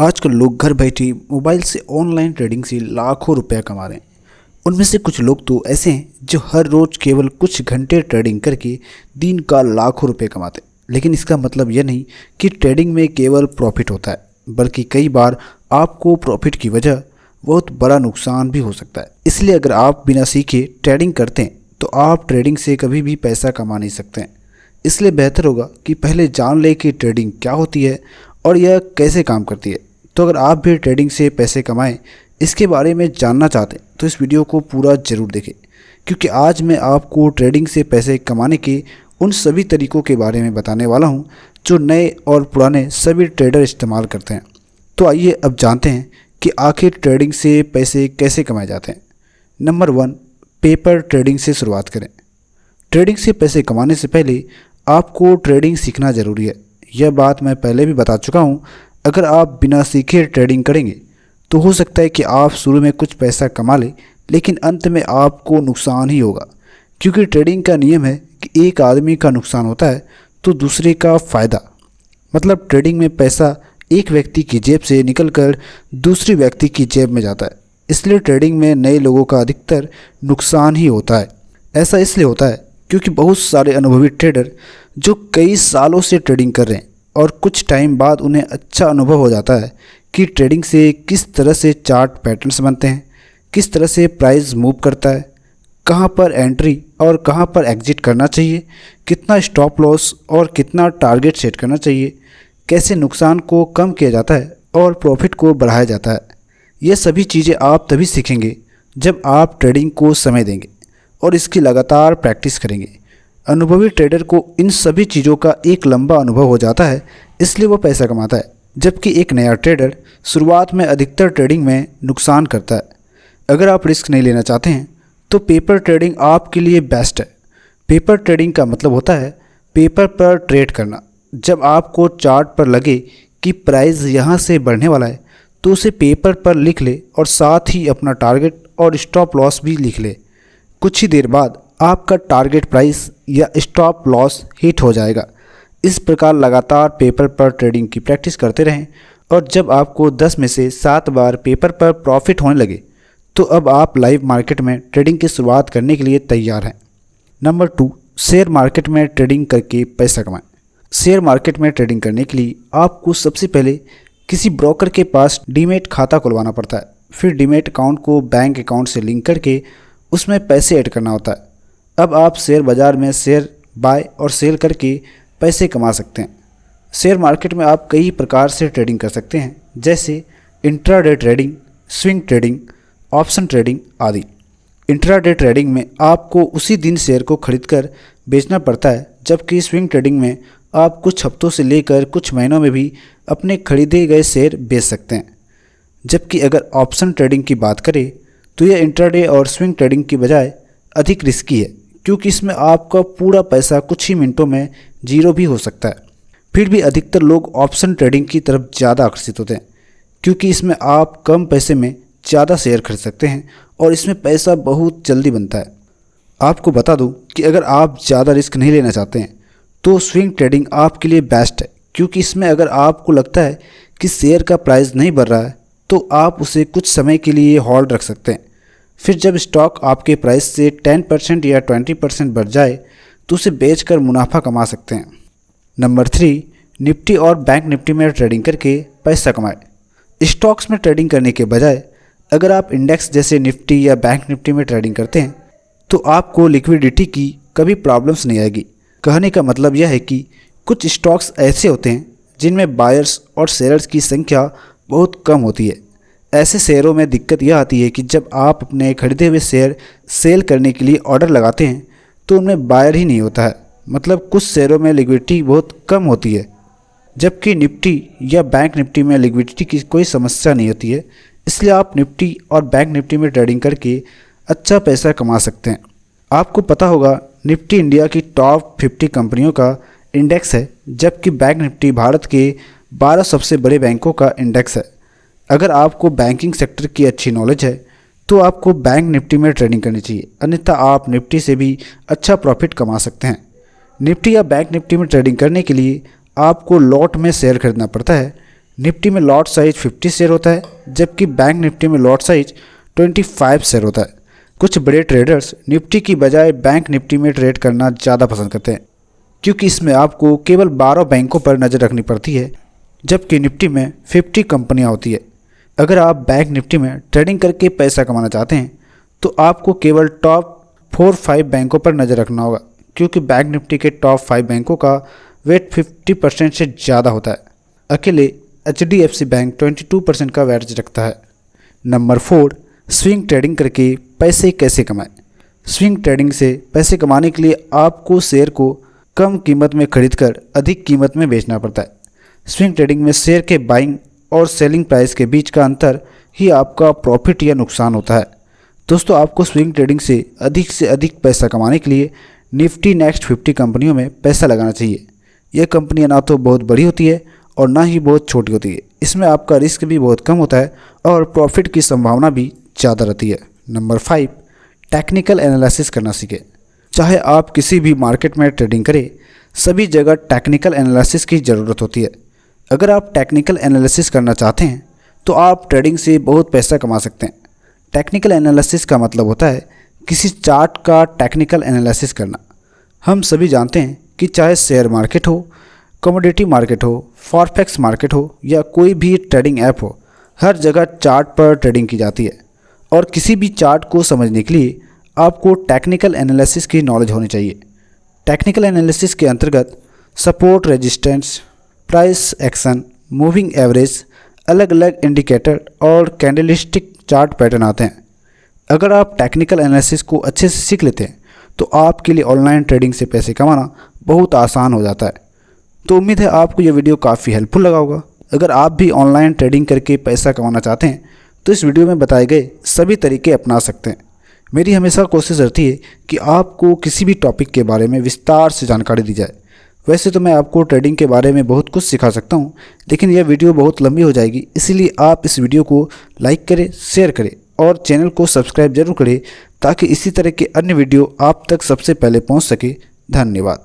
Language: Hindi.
आजकल लोग घर बैठे मोबाइल से ऑनलाइन ट्रेडिंग से लाखों रुपया कमा रहे हैं। उनमें से कुछ लोग तो ऐसे हैं जो हर रोज़ केवल कुछ घंटे ट्रेडिंग करके दिन का लाखों रुपए कमाते हैं। लेकिन इसका मतलब यह नहीं कि ट्रेडिंग में केवल प्रॉफिट होता है, बल्कि कई बार आपको प्रॉफिट की वजह बहुत बड़ा नुकसान भी हो सकता है। इसलिए अगर आप बिना सीखे ट्रेडिंग करते हैं तो आप ट्रेडिंग से कभी भी पैसा कमा नहीं सकते हैं। इसलिए बेहतर होगा कि पहले जान लें कि ट्रेडिंग क्या होती है और यह कैसे काम करती है। तो अगर आप भी ट्रेडिंग से पैसे कमाएं, इसके बारे में जानना चाहते हैं तो इस वीडियो को पूरा ज़रूर देखें, क्योंकि आज मैं आपको ट्रेडिंग से पैसे कमाने के उन सभी तरीक़ों के बारे में बताने वाला हूं जो नए और पुराने सभी ट्रेडर इस्तेमाल करते हैं। तो आइए अब जानते हैं कि आखिर ट्रेडिंग से पैसे कैसे कमाए जाते हैं। नंबर 1, पेपर ट्रेडिंग से शुरुआत करें। ट्रेडिंग से पैसे कमाने से पहले आपको ट्रेडिंग सीखना ज़रूरी है। यह बात मैं पहले भी बता चुका हूँ। अगर आप बिना सीखे ट्रेडिंग करेंगे तो हो सकता है कि आप शुरू में कुछ पैसा कमा लें, लेकिन अंत में आपको नुकसान ही होगा, क्योंकि ट्रेडिंग का नियम है कि एक आदमी का नुकसान होता है तो दूसरे का फ़ायदा। मतलब ट्रेडिंग में पैसा एक व्यक्ति की जेब से निकलकर दूसरे व्यक्ति की जेब में जाता है। इसलिए ट्रेडिंग में नए लोगों का अधिकतर नुकसान ही होता है। ऐसा इसलिए होता है क्योंकि बहुत सारे अनुभवी ट्रेडर जो कई सालों से ट्रेडिंग कर रहे हैं और कुछ टाइम बाद उन्हें अच्छा अनुभव हो जाता है कि ट्रेडिंग से किस तरह से चार्ट पैटर्न्स बनते हैं, किस तरह से प्राइस मूव करता है, कहां पर एंट्री और कहां पर एग्जिट करना चाहिए, कितना स्टॉप लॉस और कितना टारगेट सेट करना चाहिए, कैसे नुकसान को कम किया जाता है और प्रॉफिट को बढ़ाया जाता है। ये सभी चीज़ें आप तभी सीखेंगे जब आप ट्रेडिंग को समय देंगे और इसकी लगातार प्रैक्टिस करेंगे। अनुभवी ट्रेडर को इन सभी चीज़ों का एक लंबा अनुभव हो जाता है, इसलिए वो पैसा कमाता है, जबकि एक नया ट्रेडर शुरुआत में अधिकतर ट्रेडिंग में नुकसान करता है। अगर आप रिस्क नहीं लेना चाहते हैं तो पेपर ट्रेडिंग आपके लिए बेस्ट है। पेपर ट्रेडिंग का मतलब होता है पेपर पर ट्रेड करना। जब आपको चार्ट पर लगे कि प्राइस यहाँ से बढ़ने वाला है तो उसे पेपर पर लिख ले और साथ ही अपना टारगेट और स्टॉप लॉस भी लिख ले। कुछ ही देर बाद आपका टारगेट प्राइस या स्टॉप लॉस हिट हो जाएगा। इस प्रकार लगातार पेपर पर ट्रेडिंग की प्रैक्टिस करते रहें और जब आपको 10 में से 7 बार पेपर पर प्रॉफिट होने लगे तो अब आप लाइव मार्केट में ट्रेडिंग की शुरुआत करने के लिए तैयार हैं। नंबर 2, शेयर मार्केट में ट्रेडिंग करके पैसा कमाएं। शेयर मार्केट में ट्रेडिंग करने के लिए आपको सबसे पहले किसी ब्रोकर के पास डीमैट खाता खुलवाना पड़ता है। फिर डीमैट अकाउंट को बैंक अकाउंट से लिंक करके उसमें पैसे ऐड करना होता है। अब आप शेयर बाज़ार में शेयर बाय और सेल करके पैसे कमा सकते हैं। शेयर मार्केट में आप कई प्रकार से ट्रेडिंग कर सकते हैं, जैसे intraday trading, swing trading, option trading आदि। इंट्राडे ट्रेडिंग में आपको उसी दिन शेयर को खरीदकर बेचना पड़ता है, जबकि स्विंग ट्रेडिंग में आप कुछ हफ्तों से लेकर कुछ महीनों में भी अपने खरीदे गए शेयर बेच सकते हैं। जबकि अगर ऑप्शन ट्रेडिंग की बात करें तो यह इंट्राडे और स्विंग ट्रेडिंग की बजाय अधिक रिस्की है, क्योंकि इसमें आपका पूरा पैसा कुछ ही मिनटों में जीरो भी हो सकता है। फिर भी अधिकतर लोग ऑप्शन ट्रेडिंग की तरफ ज़्यादा आकर्षित होते हैं, क्योंकि इसमें आप कम पैसे में ज़्यादा शेयर खरीद सकते हैं और इसमें पैसा बहुत जल्दी बनता है। आपको बता दूं कि अगर आप ज़्यादा रिस्क नहीं लेना चाहते हैं तो स्विंग ट्रेडिंग आपके लिए बेस्ट है, क्योंकि इसमें अगर आपको लगता है कि शेयर का प्राइस नहीं बढ़ रहा है तो आप उसे कुछ समय के लिए होल्ड रख सकते हैं। फिर जब स्टॉक आपके प्राइस से 10% या 20% बढ़ जाए तो उसे बेचकर मुनाफा कमा सकते हैं। नंबर 3, निफ्टी और बैंक निफ्टी में ट्रेडिंग करके पैसा कमाएं। स्टॉक्स में ट्रेडिंग करने के बजाय अगर आप इंडेक्स जैसे निफ्टी या बैंक निफ्टी में ट्रेडिंग करते हैं तो आपको लिक्विडिटी की कभी प्रॉब्लम्स नहीं आएगी। कहने का मतलब यह है कि कुछ स्टॉक्स ऐसे होते हैं जिनमें बायर्स और सेलर्स की संख्या बहुत कम होती है। ऐसे शेयरों में दिक्कत यह आती है कि जब आप अपने खरीदे हुए शेयर सेल करने के लिए ऑर्डर लगाते हैं तो उनमें बायर ही नहीं होता है। मतलब कुछ शेयरों में लिक्विडिटी बहुत कम होती है, जबकि निफ्टी या बैंक निफ्टी में लिक्विडिटी की कोई समस्या नहीं होती है। इसलिए आप निफ्टी और बैंक निफ्टी में ट्रेडिंग करके अच्छा पैसा कमा सकते हैं। आपको पता होगा निफ्टी इंडिया की टॉप 50 कंपनियों का इंडेक्स है, जबकि बैंक निफ्टी भारत के 12 सबसे बड़े बैंकों का इंडेक्स है। अगर आपको बैंकिंग सेक्टर की अच्छी नॉलेज है तो आपको बैंक निफ्टी में ट्रेडिंग करनी चाहिए, अन्यथा आप निफ्टी से भी अच्छा प्रॉफिट कमा सकते हैं। निफ्टी या बैंक निफ्टी में ट्रेडिंग करने के लिए आपको लॉट में शेयर खरीदना पड़ता है। निफ्टी में लॉट साइज 50 शेयर होता है, जबकि बैंक निफ्टी में लॉट साइज 25 शेयर होता है। कुछ बड़े ट्रेडर्स निफ्टी की बजाय बैंक निफ्टी में ट्रेड करना ज़्यादा पसंद करते हैं, क्योंकि इसमें आपको केवल 12 बैंकों पर नज़र रखनी पड़ती है, जबकि निफ्टी में 50 कंपनियां होती है। अगर आप बैंक निफ्टी में ट्रेडिंग करके पैसा कमाना चाहते हैं तो आपको केवल टॉप 4-5 बैंकों पर नज़र रखना होगा, क्योंकि बैंक निफ्टी के टॉप 5 बैंकों का वेट 50% से ज़्यादा होता है। अकेले HDFC बैंक 22% का वेट रखता है। नंबर 4, स्विंग ट्रेडिंग करके पैसे कैसे कमाएं। स्विंग ट्रेडिंग से पैसे कमाने के लिए आपको शेयर को कम कीमत में खरीदकर अधिक कीमत में बेचना पड़ता है। स्विंग ट्रेडिंग में शेयर के बाइंग और सेलिंग प्राइस के बीच का अंतर ही आपका प्रॉफिट या नुकसान होता है। दोस्तों, आपको स्विंग ट्रेडिंग से अधिक पैसा कमाने के लिए निफ्टी नेक्स्ट 50 कंपनियों में पैसा लगाना चाहिए। यह कंपनियां ना तो बहुत बड़ी होती है और ना ही बहुत छोटी होती है। इसमें आपका रिस्क भी बहुत कम होता है और प्रॉफिट की संभावना भी ज़्यादा रहती है। नंबर 5, टेक्निकल एनालिसिस करना सीखें। चाहे आप किसी भी मार्केट में ट्रेडिंग करें, सभी जगह टेक्निकल एनालिसिस की ज़रूरत होती है। अगर आप टेक्निकल एनालिसिस करना चाहते हैं तो आप ट्रेडिंग से बहुत पैसा कमा सकते हैं। टेक्निकल एनालिसिस का मतलब होता है किसी चार्ट का टेक्निकल एनालिसिस करना। हम सभी जानते हैं कि चाहे शेयर मार्केट हो, कमोडिटी मार्केट हो, फॉरेक्स मार्केट हो या कोई भी ट्रेडिंग ऐप हो, हर जगह चार्ट पर ट्रेडिंग की जाती है। और किसी भी चार्ट को समझने के लिए आपको टेक्निकल एनालिसिस की नॉलेज होनी चाहिए। टेक्निकल एनालिसिस के अंतर्गत support, resistance, price action, moving average, अलग अलग इंडिकेटर और कैंडलस्टिक चार्ट पैटर्न आते हैं। अगर आप टेक्निकल एनालिसिस को अच्छे से सीख लेते हैं तो आपके लिए ऑनलाइन ट्रेडिंग से पैसे कमाना बहुत आसान हो जाता है। तो उम्मीद है आपको यह वीडियो काफ़ी हेल्पफुल लगा होगा। अगर आप भी ऑनलाइन ट्रेडिंग करके पैसा कमाना चाहते हैं तो इस वीडियो में बताए गए सभी तरीके अपना सकते हैं। मेरी हमेशा कोशिश रहती है कि आपको किसी भी टॉपिक के बारे में विस्तार से जानकारी दी जाए। वैसे तो मैं आपको ट्रेडिंग के बारे में बहुत कुछ सिखा सकता हूं, लेकिन यह वीडियो बहुत लंबी हो जाएगी, इसीलिए आप इस वीडियो को लाइक करें, शेयर करें और चैनल को सब्सक्राइब जरूर करें, ताकि इसी तरह के अन्य वीडियो आप तक सबसे पहले पहुंच सके। धन्यवाद।